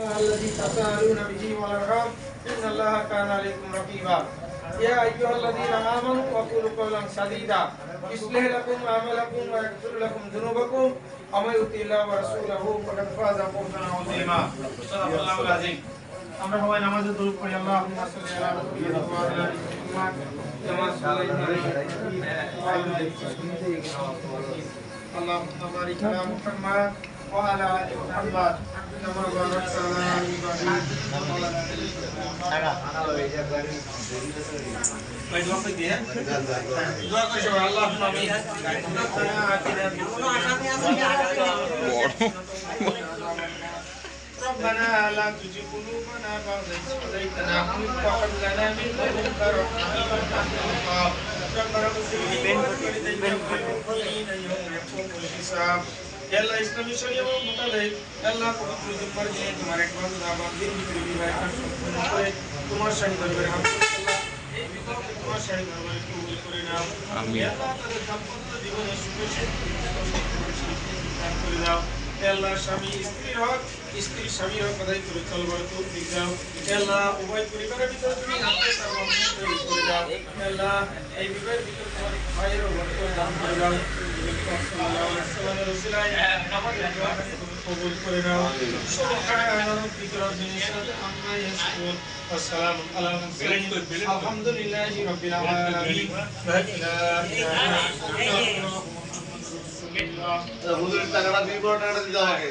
الذي تساءلون به والأرحام إن الله كان عليكم رقيبا يا أيها الذين آمنوا وقولوا قولا سديدا يصلح لكم أعمالكم ويغفر لكم ذنوبكم ومن يطع الله ورسوله فقد فاز فوزا عظيما صدق الله العظيم আমরা সবাই নামাজে দরুদ পড়ি আল্লাহুম্মা সাল্লি আলা মুহাম্মাদ ওয়া আলা আলি মুহাম্মাদ কামা সাল্লাইতা আল্লাহুম্মা বারিক আলা মুহাম্মাদ ওয়া আলা আলি মুহাম্মাদ كما باركت على ابراهيم وعلى ربنا لا تزغ قلوبنا بعد إذ هديتنا وهب لنا من لدنك رحمة إنك أنت الوهاب ربنا اغفر لي ولوالدي والمؤمنين يوم يقوم الحساب या अल्लाह इस्लामी शरीयत व मुताबिक अल्लाह पवित्र जुम्मर दिने तुम्हारे एक बार दावा दिन की विवाह का संपूर्ण करे तुम्हारे शाही दरबार हम अल्लाह এই বিপদে তোমার শাহী দরবারে কবুল করে নাও আমিন আল্লাহ তাদের দাম্পত্য জীবনে সুখে শান্তি দান করে দাও হে আল্লাহ স্বামী স্ত্রীর হক স্ত্রী স্বামীর হক আদায় করে চলবার তৌফিক দাও হে আল্লাহ উভয় পরিবারের ভিতরে তুমি আত্মীয়তার বন্ধন তৈরি করে দাও হে আল্লাহ এই বিবাহের ভিতরে তোমার ভাইয়ের বরকত দান করে দাও সাল্লাল্লাহু আলাইহি ওয়াসাল্লামের উসিলায় আমাদের দোয়া কবুল করে নাও সুবহানা রাব্বিকা রাব্বিল ইজ্জাতি আম্মা ইয়াসিফুন ওয়া সালামুন আলাল মুরসালিন আলহামদুলিল্লাহি রাব্বিল আলামিন লা ইলাহা ইল্লাল্লাহ হুজুরের টাকাটা 2 টাকাটা দিতে আমাকে